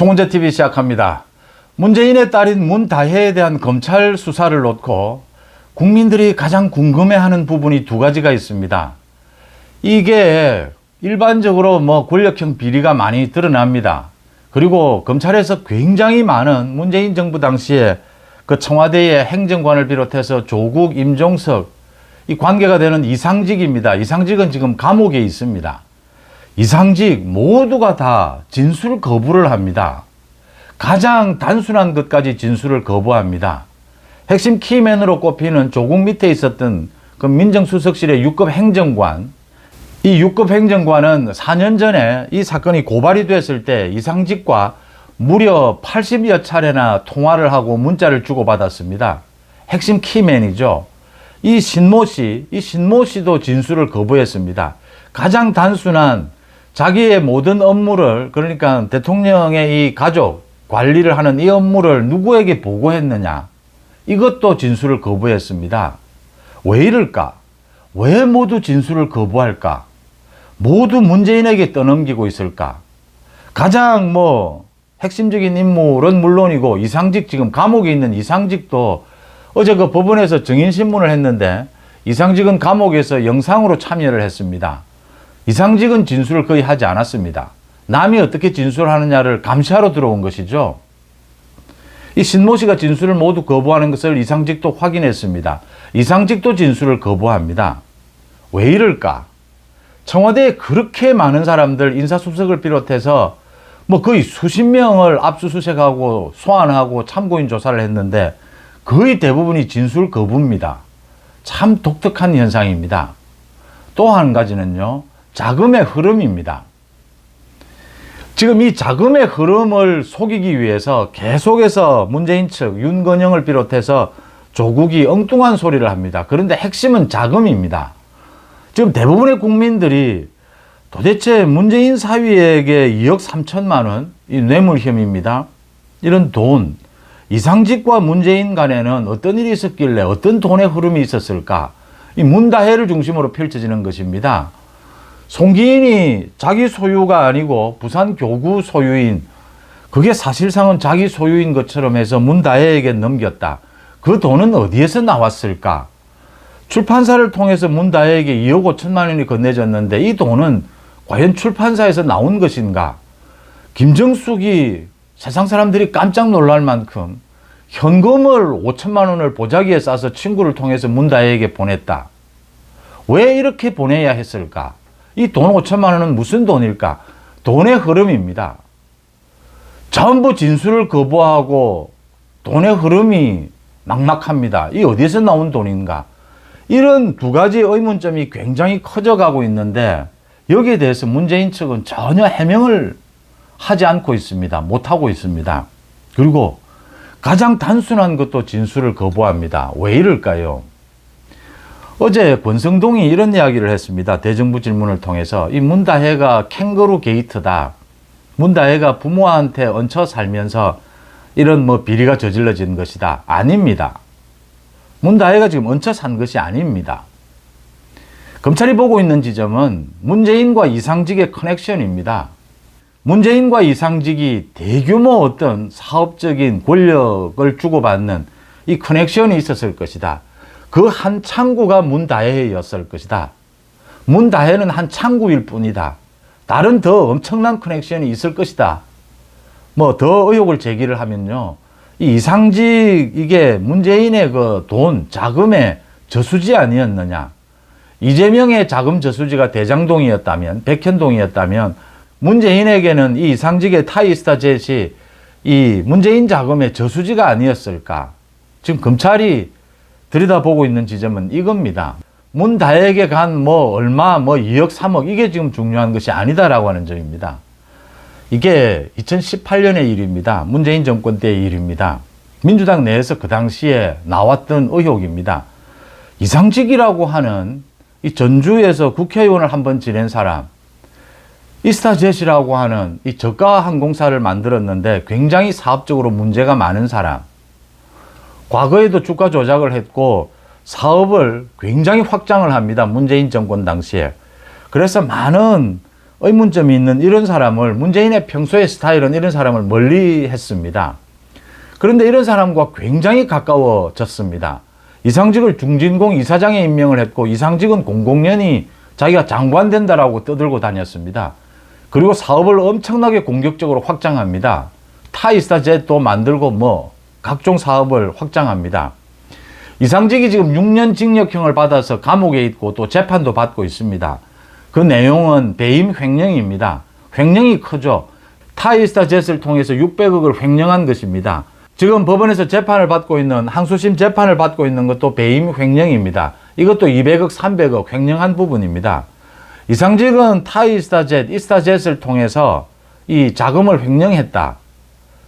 송은재TV 시작합니다. 문재인의 딸인 문다혜에 대한 검찰 수사를 놓고 국민들이 가장 궁금해하는 부분이 두 가지가 있습니다. 이게 일반적으로 권력형 비리가 많이 드러납니다. 그리고 검찰에서 굉장히 많은 문재인 정부 당시에 그 청와대의 행정관을 비롯해서 조국, 임종석 이 관계가 되는 이상직입니다. 이상직은 지금 감옥에 있습니다. 이상직 모두가 다 진술 거부를 합니다. 가장 단순한 것까지 진술을 거부합니다. 핵심 키맨으로 꼽히는 조국 밑에 있었던 그 민정수석실의 6급 행정관, 이 6급 행정관은 4년 전에 이 사건이 고발이 됐을 때 이상직과 무려 80여 차례나 통화를 하고 문자를 주고받았습니다. 핵심 키맨이죠. 이 신모 씨도 진술을 거부했습니다. 가장 단순한 자기의 모든 업무를, 그러니까 대통령의 이 가족 관리를 하는 이 업무를 누구에게 보고했느냐, 이것도 진술을 거부했습니다. 왜 이럴까? 왜 모두 진술을 거부할까? 모두 문재인에게 떠넘기고 있을까? 가장 핵심적인 인물은 물론이고 이상직, 지금 감옥에 있는 이상직도 어제 그 법원에서 증인신문을 했는데 이상직은 감옥에서 영상으로 참여를 했습니다. 이상직은 진술을 거의 하지 않았습니다. 남이 어떻게 진술하느냐를 감시하러 들어온 것이죠. 이 신모 씨가 진술을 모두 거부하는 것을 이상직도 확인했습니다. 이상직도 진술을 거부합니다. 왜 이럴까? 청와대에 그렇게 많은 사람들, 인사수석을 비롯해서 거의 수십 명을 압수수색하고 소환하고 참고인 조사를 했는데 거의 대부분이 진술 거부입니다. 참 독특한 현상입니다. 또 한 가지는요, 자금의 흐름입니다. 지금 이 자금의 흐름을 속이기 위해서 계속해서 문재인 측, 윤건영을 비롯해서 조국이 엉뚱한 소리를 합니다. 그런데 핵심은 자금입니다. 지금 대부분의 국민들이 도대체 문재인 사위에게 2억 3천만 원, 이 뇌물 혐의입니다. 이런 돈, 이상직과 문재인 간에는 어떤 일이 있었길래 어떤 돈의 흐름이 있었을까? 이 문다혜를 중심으로 펼쳐지는 것입니다. 송기인이 자기 소유가 아니고 부산 교구 소유인, 그게 사실상은 자기 소유인 것처럼 해서 문다혜에게 넘겼다. 그 돈은 어디에서 나왔을까? 출판사를 통해서 문다혜에게 2억 5천만 원이 건네졌는데 이 돈은 과연 출판사에서 나온 것인가? 김정숙이 세상 사람들이 깜짝 놀랄 만큼 현금을 5천만 원을 보자기에 싸서 친구를 통해서 문다혜에게 보냈다. 왜 이렇게 보내야 했을까? 이 돈 5천만 원은 무슨 돈일까? 돈의 흐름입니다. 전부 진술을 거부하고 돈의 흐름이 막막합니다. 이 어디에서 나온 돈인가? 이런 두 가지 의문점이 굉장히 커져가고 있는데 여기에 대해서 문재인 측은 전혀 해명을 하지 않고 있습니다. 못하고 있습니다. 그리고 가장 단순한 것도 진술을 거부합니다. 왜 이럴까요? 어제 권성동이 이런 이야기를 했습니다. 대정부 질문을 통해서 이 문다혜가 캥거루 게이트다. 문다혜가 부모한테 얹혀 살면서 이런 비리가 저질러진 것이다. 아닙니다. 문다혜가 지금 얹혀 산 것이 아닙니다. 검찰이 보고 있는 지점은 문재인과 이상직의 커넥션입니다. 문재인과 이상직이 대규모 어떤 사업적인 권력을 주고받는 이 커넥션이 있었을 것이다. 그 한 창구가 문다혜였을 것이다. 문다혜는 한 창구일 뿐이다. 다른 더 엄청난 커넥션이 있을 것이다. 더 의혹을 제기를 하면요, 이 이상직, 이게 문재인의 그 돈, 자금의 저수지 아니었느냐. 이재명의 자금 저수지가 대장동이었다면, 백현동이었다면 문재인에게는 이 이상직의 타이스타젯이 이 문재인 자금의 저수지가 아니었을까. 지금 검찰이 들여다보고 있는 지점은 이겁니다. 문다혜에게 간 얼마, 2억, 3억, 이게 지금 중요한 것이 아니다라고 하는 점입니다. 이게 2018년의 일입니다. 문재인 정권 때의 일입니다. 민주당 내에서 그 당시에 나왔던 의혹입니다. 이상직이라고 하는 이 전주에서 국회의원을 한번 지낸 사람, 이스타젯이라고 하는 이 저가 항공사를 만들었는데 굉장히 사업적으로 문제가 많은 사람, 과거에도 주가 조작을 했고 사업을 굉장히 확장을 합니다. 문재인 정권 당시에. 그래서 많은 의문점이 있는 이런 사람을, 문재인의 평소의 스타일은 이런 사람을 멀리 했습니다. 그런데 이런 사람과 굉장히 가까워졌습니다. 이상직을 중진공 이사장에 임명을 했고, 이상직은 공공연히 자기가 장관 된다라고 떠들고 다녔습니다. 그리고 사업을 엄청나게 공격적으로 확장합니다. 타이스타젯도 만들고 뭐 각종 사업을 확장합니다. 이상직이 지금 6년 징역형을 받아서 감옥에 있고 또 재판도 받고 있습니다. 그 내용은 배임 횡령입니다. 횡령이 크죠. 타이스타젯을 통해서 600억을 횡령한 것입니다. 지금 법원에서 재판을 받고 있는, 항소심 재판을 받고 있는 것도 배임 횡령입니다. 이것도 200억, 300억 횡령한 부분입니다. 이상직은 타이스타젯, 이스타젯을 통해서 이 자금을 횡령했다.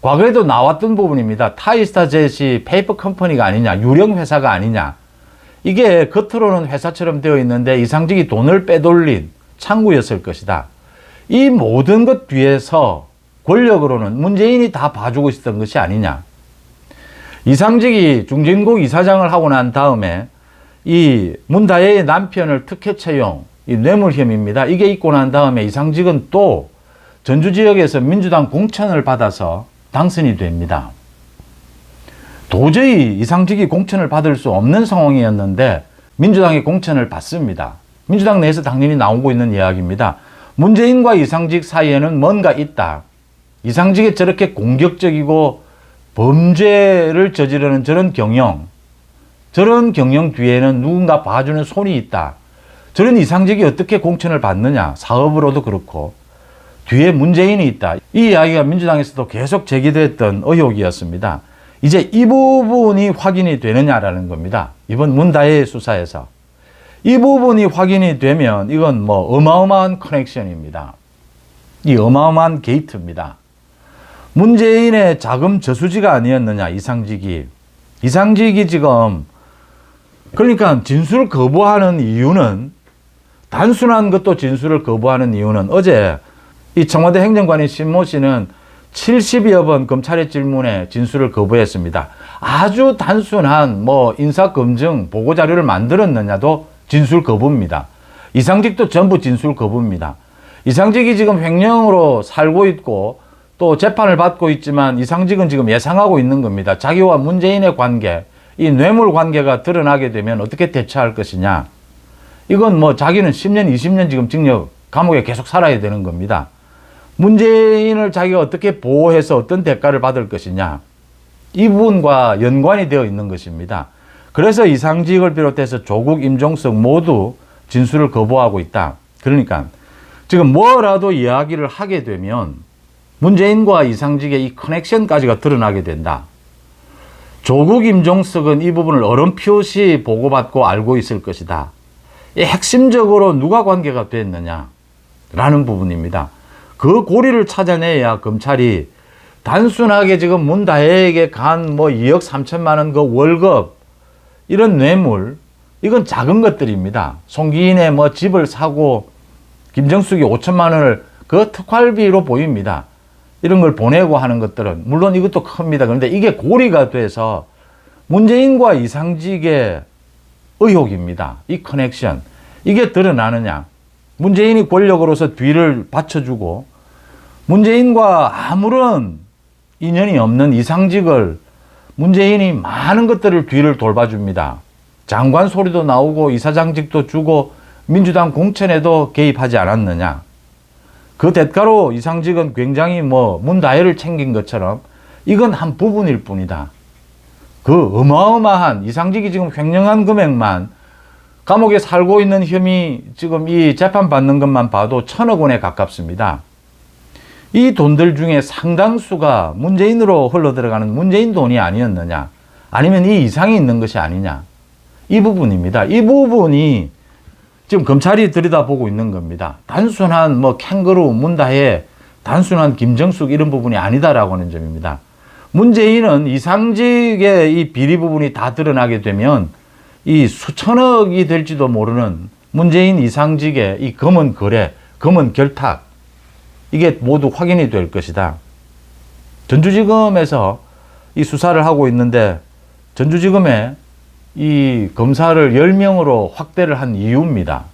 과거에도 나왔던 부분입니다. 타이스타젯이 페이퍼 컴퍼니가 아니냐, 유령 회사가 아니냐. 이게 겉으로는 회사처럼 되어 있는데 이상직이 돈을 빼돌린 창구였을 것이다. 이 모든 것 뒤에서 권력으로는 문재인이 다 봐주고 있었던 것이 아니냐. 이상직이 중진국 이사장을 하고 난 다음에 이 문다혜의 남편을 특혜 채용, 이 뇌물 혐의입니다. 이게 있고 난 다음에 이상직은 또 전주 지역에서 민주당 공천을 받아서 당선이 됩니다. 도저히 이상직이 공천을 받을 수 없는 상황이었는데 민주당이 공천을 받습니다. 민주당 내에서 당연히 나오고 있는 이야기입니다. 문재인과 이상직 사이에는 뭔가 있다. 이상직이 저렇게 공격적이고 범죄를 저지르는 저런 경영 뒤에는 누군가 봐주는 손이 있다. 저런 이상직이 어떻게 공천을 받느냐. 사업으로도 그렇고 뒤에 문재인이 있다. 이 이야기가 민주당에서도 계속 제기됐던 의혹이었습니다. 이제 이 부분이 확인이 되느냐라는 겁니다. 이번 문다혜 수사에서. 이 부분이 확인이 되면 이건 뭐 어마어마한 커넥션입니다. 이 어마어마한 게이트입니다. 문재인의 자금 저수지가 아니었느냐, 이상직이. 이상직이 지금, 그러니까 진술 거부하는 이유는, 단순한 것도 진술을 거부하는 이유는 어제 이 청와대 행정관인 신모 씨는 70여 번 검찰의 질문에 진술을 거부했습니다. 아주 단순한 뭐 인사검증 보고자료를 만들었느냐도 진술 거부입니다. 이상직도 전부 진술 거부입니다. 이상직이 지금 횡령으로 살고 있고 또 재판을 받고 있지만 이상직은 지금 예상하고 있는 겁니다. 자기와 문재인의 관계, 이 뇌물 관계가 드러나게 되면 어떻게 대처할 것이냐. 이건 뭐 자기는 10년, 20년 지금 징역, 감옥에 계속 살아야 되는 겁니다. 문재인을 자기가 어떻게 보호해서 어떤 대가를 받을 것이냐. 이 부분과 연관이 되어 있는 것입니다. 그래서 이상직을 비롯해서 조국, 임종석 모두 진술을 거부하고 있다. 그러니까 지금 뭐라도 이야기를 하게 되면 문재인과 이상직의 이 커넥션까지가 드러나게 된다. 조국, 임종석은 이 부분을 어렴풋이 보고받고 알고 있을 것이다. 이 핵심적으로 누가 관계가 됐느냐라는 부분입니다. 그 고리를 찾아내야 검찰이 단순하게 지금 문다혜에게 간 뭐 2억 3천만 원 그 월급, 이런 뇌물, 이건 작은 것들입니다. 송기인의 뭐 집을 사고 김정숙이 5천만 원을 그 특활비로 보입니다. 이런 걸 보내고 하는 것들은 물론 이것도 큽니다. 그런데 이게 고리가 돼서 문재인과 이상직의 의혹입니다. 이 커넥션. 이게 드러나느냐. 문재인이 권력으로서 뒤를 받쳐주고 문재인과 아무런 인연이 없는 이상직을 문재인이 많은 것들을 뒤를 돌봐줍니다. 장관 소리도 나오고 이사장직도 주고 민주당 공천에도 개입하지 않았느냐. 그 대가로 이상직은 굉장히 뭐 문다혜를 챙긴 것처럼 이건 한 부분일 뿐이다. 그 어마어마한 이상직이 지금 횡령한 금액만 감옥에 살고 있는 혐의 지금 이 재판받는 것만 봐도 1,000억 원에 가깝습니다. 이 돈들 중에 상당수가 문재인으로 흘러들어가는 문재인 돈이 아니었느냐. 아니면 이 이상이 있는 것이 아니냐. 이 부분입니다. 이 부분이 지금 검찰이 들여다보고 있는 겁니다. 단순한 뭐 캥거루, 문다혜, 단순한 김정숙 이런 부분이 아니다라고 하는 점입니다. 문재인은 이상직의 이 비리 부분이 다 드러나게 되면 이 수천억이 될지도 모르는 문재인 이상직의 이 검은 거래, 검은 결탁, 이게 모두 확인이 될 것이다. 전주지검에서 이 수사를 하고 있는데 전주지검에 이 검사를 10명으로 확대를 한 이유입니다.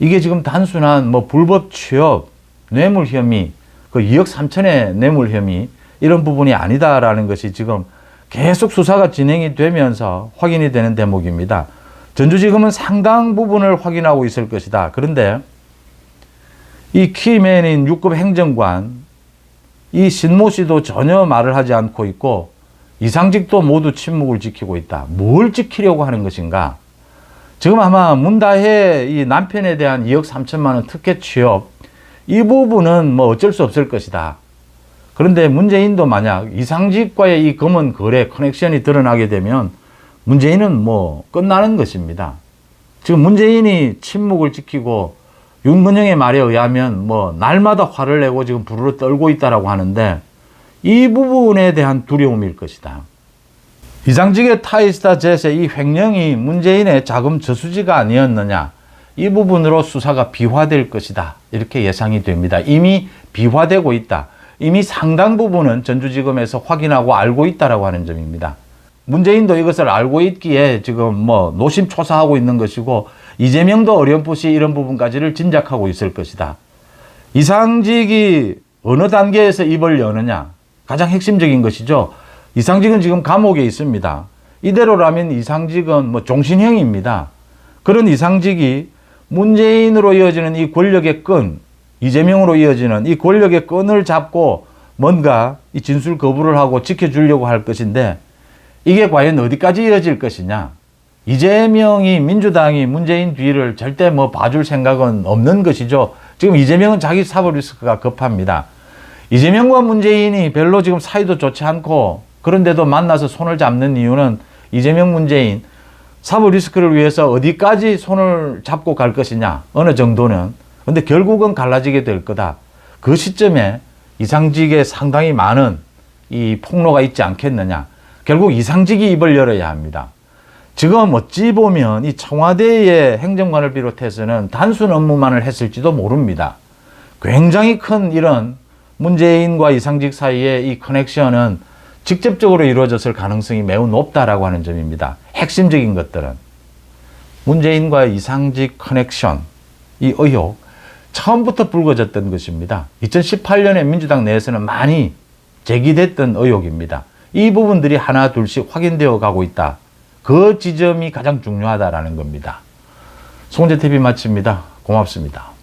이게 지금 단순한 뭐 불법 취업, 뇌물 혐의, 그 2억 3천의 뇌물 혐의 이런 부분이 아니다라는 것이 지금 계속 수사가 진행이 되면서 확인이 되는 대목입니다. 전주지검은 상당 부분을 확인하고 있을 것이다. 그런데 이 키맨인 6급 행정관, 이 신모 씨도 전혀 말을 하지 않고 있고 이상직도 모두 침묵을 지키고 있다. 뭘 지키려고 하는 것인가? 지금 아마 문다혜 이 남편에 대한 2억 3천만 원 특혜 취업 이 부분은 뭐 어쩔 수 없을 것이다. 그런데 문재인도 만약 이상직과의 이 검은 거래 커넥션이 드러나게 되면 문재인은 뭐 끝나는 것입니다. 지금 문재인이 침묵을 지키고 윤건영의 말에 의하면 뭐 날마다 화를 내고 지금 부르르 떨고 있다라고 하는데 이 부분에 대한 두려움일 것이다. 이상직의 타이스타 젯의 이 횡령이 문재인의 자금 저수지가 아니었느냐, 이 부분으로 수사가 비화될 것이다. 이렇게 예상이 됩니다. 이미 비화되고 있다. 이미 상당 부분은 전주지검에서 확인하고 알고 있다라고 하는 점입니다. 문재인도 이것을 알고 있기에 지금 뭐 노심초사하고 있는 것이고 이재명도 어렴풋이 이런 부분까지를 짐작하고 있을 것이다. 이상직이 어느 단계에서 입을 여느냐, 가장 핵심적인 것이죠. 이상직은 지금 감옥에 있습니다. 이대로라면 이상직은 뭐 종신형입니다. 그런 이상직이 문재인으로 이어지는 이 권력의 끈, 이재명으로 이어지는 이 권력의 끈을 잡고 뭔가 이 진술 거부를 하고 지켜주려고 할 것인데 이게 과연 어디까지 이어질 것이냐. 이재명이 민주당이 문재인 뒤를 절대 뭐 봐줄 생각은 없는 것이죠. 지금 이재명은 자기 사법 리스크가 급합니다. 이재명과 문재인이 별로 지금 사이도 좋지 않고 그런데도 만나서 손을 잡는 이유는 이재명 문재인 사법 리스크를 위해서 어디까지 손을 잡고 갈 것이냐, 어느 정도는. 근데 결국은 갈라지게 될 거다. 그 시점에 이상직에 상당히 많은 이 폭로가 있지 않겠느냐. 결국 이상직이 입을 열어야 합니다. 지금 어찌 보면 이 청와대의 행정관을 비롯해서는 단순 업무만을 했을지도 모릅니다. 굉장히 큰 이런 문재인과 이상직 사이의 이 커넥션은 직접적으로 이루어졌을 가능성이 매우 높다라고 하는 점입니다. 핵심적인 것들은 문재인과 이상직 커넥션, 이 의혹 처음부터 불거졌던 것입니다. 2018년에 민주당 내에서는 많이 제기됐던 의혹입니다. 이 부분들이 하나 둘씩 확인되어 가고 있다. 그 지점이 가장 중요하다라는 겁니다. 송재TV 마칩니다. 고맙습니다.